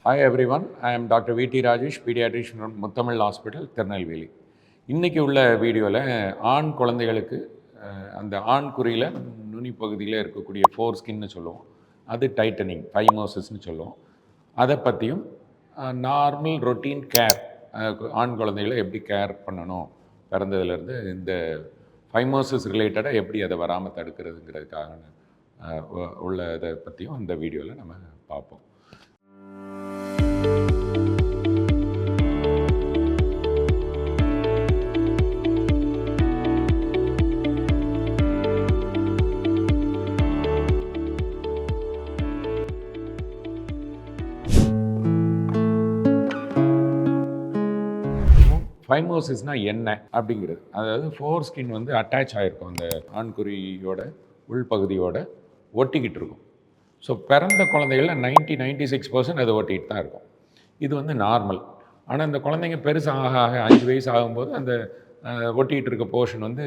Hi everyone, I am Dr. V.T. Rajesh, pediatrician from Muttamil Hospital, Tirunelveli. இன்றைக்கி உள்ள வீடியோவில் ஆண் குழந்தைகளுக்கு அந்த ஆண் குறியில் நுனி பகுதியில் இருக்கக்கூடிய ஃபோர் ஸ்கின்னு சொல்லுவோம், அது டைட்டனிங் ஃபைமோசிஸ்ன்னு சொல்லுவோம். அதை பற்றியும் நார்மல் ரொட்டீன் கேர், ஆண் குழந்தைகளை எப்படி கேர் பண்ணணும் பிறந்ததுலேருந்து, இந்த ஃபைமோசிஸ் ரிலேட்டடாக எப்படி அதை வராமல் தடுக்கிறதுங்கிறதுக்காக உள்ளதை பற்றியும் இந்த வீடியோவில் நம்ம பார்ப்போம். ஃபைமோசிஸ்னால் என்ன அப்படிங்கிறது, அதாவது ஃபோர் ஸ்கின் வந்து அட்டாச் ஆகிருக்கும் அந்த ஆண்குறியோட உள்பகுதியோட ஒட்டிக்கிட்டு இருக்கும். ஸோ பிறந்த குழந்தைகளில் 96% அது ஒட்டிகிட்டு தான் இருக்கும். இது வந்து நார்மல். ஆனால் இந்த குழந்தைங்க பெருசாக ஆக 5 வயசு ஆகும்போது அந்த ஒட்டிகிட்டு இருக்க போர்ஷன் வந்து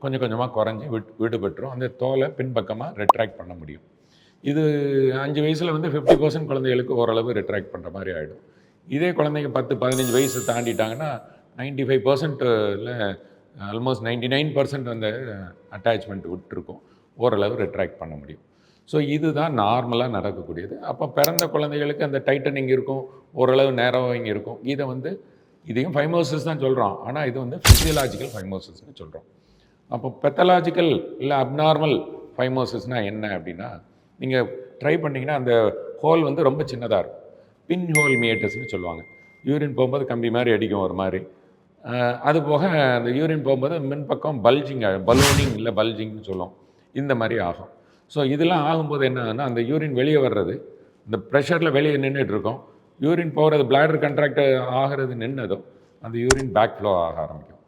கொஞ்சம் கொஞ்சமாக குறைஞ்சி விடுபட்டுரும். அந்த தோலை பின்பக்கமாக ரெட்ராக்ட் பண்ண முடியும். இது 5 வயசில் வந்து 50% குழந்தைகளுக்கு ஓரளவு ரெட்ராக்ட் பண்ணுற மாதிரி ஆகிடும். இதே குழந்தைங்க 10-15 வயசு தாண்டிட்டாங்கன்னா 95%ல் ஆல்மோஸ்ட் 99% அந்த அட்டாச்மெண்ட் விட்டுருக்கும், ஓரளவு ரெட்ராக்ட் பண்ண முடியும். ஸோ இதுதான் நார்மலாக நடக்கக்கூடியது. அப்போ பிறந்த குழந்தைகளுக்கு அந்த டைட்டனிங் இருக்கும், ஓரளவு நேரோவிங் இருக்கும். இதையும் ஃபைமோசிஸ் தான் சொல்கிறோம், ஆனால் இது வந்து ஃபிசியலாஜிக்கல் ஃபைமோசிஸ்ன்னு சொல்கிறோம். அப்போ பெத்தலாஜிக்கல் இல்லை அப்நார்மல் ஃபைமோசிஸ்னால் என்ன அப்படின்னா, நீங்கள் ட்ரை பண்ணிங்கன்னா அந்த ஹோல் வந்து ரொம்ப சின்னதாக இருக்கும். பின் ஹோல் மியேட்டஸ்ன்னு சொல்லுவாங்க. யூரின் போகும்போது கம்பி மாதிரி அடிக்கும் ஒரு மாதிரி. அது போக அந்த யூரின் போகும்போது மின்பக்கம் பல்ஜிங் ஆகும், பலூனிங் இல்லை பல்ஜிங்னு சொல்லுவோம், இந்த மாதிரி ஆகும். ஸோ இதெல்லாம் ஆகும்போது என்ன ஆகுதுன்னா, அந்த யூரின் வெளியே வர்றது, இந்த ப்ரெஷரில் வெளியே நின்றுட்டுருக்கோம், யூரின் போகிறது, பிளாடர் கண்ட்ராக்ட் ஆகிறது நின்னதும் அந்த யூரின் பேக் ஃப்ளோ ஆக ஆரம்பிக்கும்.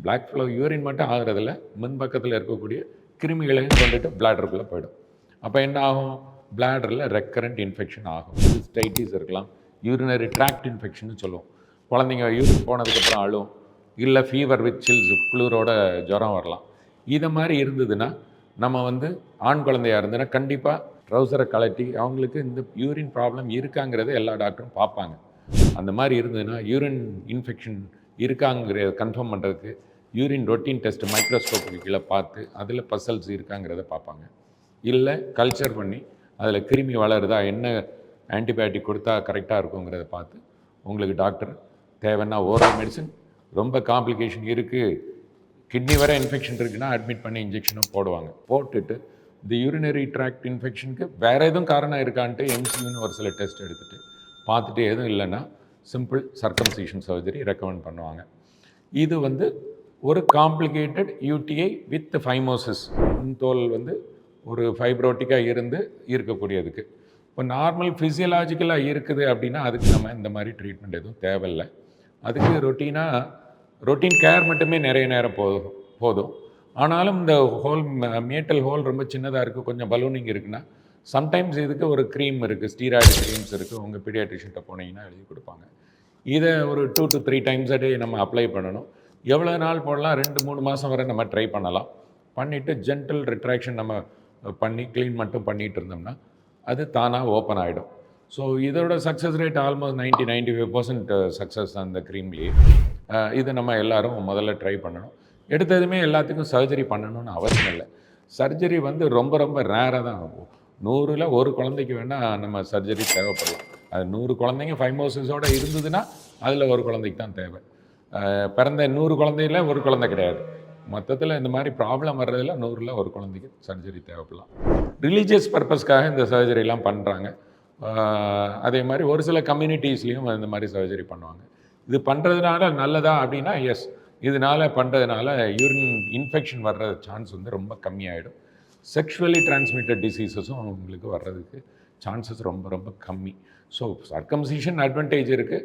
பேக் ஃப்ளோ யூரின் மட்டும் ஆகிறதில்ல, முன்பக்கத்தில் இருக்கக்கூடிய கிருமிகளையும் கொண்டுட்டு பிளாடருக்குள்ளே போயிடும். அப்போ என்ன ஆகும், பிளாடரில் ரெக்கரண்ட் இன்ஃபெக்ஷன் ஆகும். சிஸ்டைட்டிஸ் இருக்கலாம், யூரினரி ட்ராக்ட் இன்ஃபெக்ஷன் சொல்லுவோம். குழந்தைங்க யூரின் போனதுக்கப்புறம் அழும், இல்லை ஃபீவர் வித் சில்ஸ், குளிரோட ஜுரம் வரலாம். இதை மாதிரி இருந்ததுன்னா நம்ம வந்து ஆண் குழந்தையாக இருந்ததுன்னா கண்டிப்பாக ட்ரௌசரை கழட்டி அவங்களுக்கு இந்த யூரின் ப்ராப்ளம் இருக்காங்கிறத எல்லா டாக்டரும் பார்ப்பாங்க. அந்த மாதிரி இருந்ததுன்னா யூரின் இன்ஃபெக்ஷன் இருக்காங்கிறத கன்ஃபார்ம் பண்ணுறதுக்கு யூரின் ரொட்டீன் டெஸ்ட் மைக்ரோஸ்கோப்புக்கு கீழே பார்த்து அதில் பசல்ஸ் இருக்காங்கிறத பார்ப்பாங்க. இல்லை கல்ச்சர் பண்ணி அதில் கிருமி வளருதா, என்ன ஆன்டிபயோட்டிக் கொடுத்தா கரெக்டாக இருக்குங்கிறத பார்த்து உங்களுக்கு டாக்டர் தேவைன்னா ஓரல் மெடிசன், ரொம்ப காம்ப்ளிகேஷன் இருக்குது, கிட்னி வர இன்ஃபெக்ஷன் இருக்குன்னா அட்மிட் பண்ணி இன்ஜெக்ஷனும் போடுவாங்க. போட்டுட்டு இந்த யூரினரி ட்ராக்ட் இன்ஃபெக்ஷனுக்கு வேறு எதுவும் காரணம் இருக்கான்ட்டு எம்சியூன்னு ஒரு சில டெஸ்ட் எடுத்துகிட்டு பார்த்துட்டு எதுவும் இல்லைன்னா சிம்பிள் சர்க்கம்சிஷன் சர்ஜரி ரெக்கமெண்ட் பண்ணுவாங்க. இது வந்து ஒரு காம்ப்ளிகேட்டட் யூடிஐ வித் ஃபைமோசிஸ், தோல் வந்து ஒரு ஃபைப்ரோட்டிக்காக இருக்கக்கூடியதுக்கு. இப்போ நார்மல் ஃபிசியலாஜிக்கலாக இருக்குது அப்படின்னா அதுக்கு நம்ம இந்த மாதிரி ட்ரீட்மெண்ட் எதுவும் தேவையில்லை. அதுக்கு ரொட்டீன் கேர் மட்டுமே நிறைய நேரம் போதும். ஆனாலும் இந்த ஹோல் மியட்டல் ஹோல் ரொம்ப சின்னதாக இருக்குது, கொஞ்சம் பலூனிங் இருக்குன்னா சம்டைம்ஸ் இதுக்கு ஒரு க்ரீம் இருக்குது, ஸ்டீராய்டு க்ரீம்ஸ் இருக்குது, உங்கள் பீடியாட்ரிஷியன்ட்ட போனீங்கன்னா எழுதி கொடுப்பாங்க. இதை ஒரு 2 to 3 times a day நம்ம அப்ளை பண்ணணும். எவ்வளோ நாள் போடலாம், 2-3 மாதம் வரை நம்ம ட்ரை பண்ணலாம். பண்ணிவிட்டு ஜென்டல் ரிட்ராக்ஷன் நம்ம பண்ணி க்ளீன் மட்டும் பண்ணிகிட்டு இருந்தோம்னா அது தானாக ஓப்பன் ஆகிடும். ஸோ இதோட சக்ஸஸ் ரேட் ஆல்மோஸ்ட் 90-95% சக்ஸஸ் தான் இந்த க்ரீம்லேயே. இதை நம்ம எல்லோரும் முதல்ல ட்ரை பண்ணணும். எடுத்ததுமே எல்லாத்துக்கும் சர்ஜரி பண்ணணும்னு அவசியம் இல்லை. சர்ஜரி வந்து ரொம்ப ரொம்ப ரேராக தான் ஆகும். 100ல் 1 குழந்தைக்கு வேணால் நம்ம சர்ஜரி தேவைப்படலாம். அது 100 குழந்தைங்க ஃபைமோசிஸோடு இருந்ததுன்னா அதில் ஒரு குழந்தைக்கு தான் தேவை. பிறந்த 100 குழந்தையில் ஒரு குழந்தை கிடையாது. மொத்தத்தில் இந்த மாதிரி ப்ராப்ளம் வர்றதில் 100ல் 1 குழந்தைக்கு சர்ஜரி தேவைப்படலாம். ரிலீஜியஸ் பர்பஸ்க்காக இந்த சர்ஜரிலாம் பண்ணுறாங்க. அதே மாதிரி ஒரு சில கம்யூனிட்டிஸ்லேயும் இந்த மாதிரி சர்ஜரி பண்ணுவாங்க. இது பண்ணுறதுனால நல்லதா அப்படின்னா எஸ், இதனால் பண்ணுறதுனால யூரின் இன்ஃபெக்ஷன் வர்ற சான்ஸ் வந்து ரொம்ப கம்மியாகிடும். செக்ஷுவலி டிரான்ஸ்மிட்டட் டிசீஸஸும் உங்களுக்கு வர்றதுக்கு சான்சஸ் ரொம்ப ரொம்ப கம்மி. ஸோ சர்க்கம்சிஷன் அட்வான்டேஜ் இருக்குது.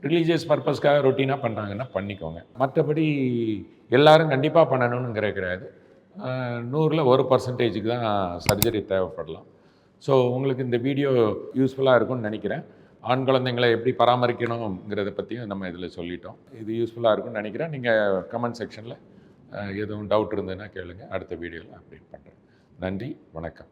ரிலீஜியஸ் பர்பஸ்க்காக ரொட்டீனாக பண்ணுறாங்கன்னா பண்ணிக்கோங்க. மற்றபடி எல்லோரும் கண்டிப்பாக பண்ணணுங்கிற கிடையாது. 100ல் 1% தான் சர்ஜரி தேவைப்படலாம். ஸோ உங்களுக்கு இந்த வீடியோ யூஸ்ஃபுல்லாக இருக்கும்னு நினைக்கிறேன். ஆண் குழந்தைங்களை எப்படி பராமரிக்கணுங்கிறத பற்றியும் நம்ம இதில் சொல்லிட்டோம். இது யூஸ்ஃபுல்லாக இருக்கும்னு நினைக்கிறேன். நீங்கள் கமெண்ட் செக்ஷனில் எதுவும் டவுட் இருந்ததுன்னா கேளுங்கள், அடுத்த வீடியோவில் அப்டேட் பண்ணுறேன். நன்றி, வணக்கம்.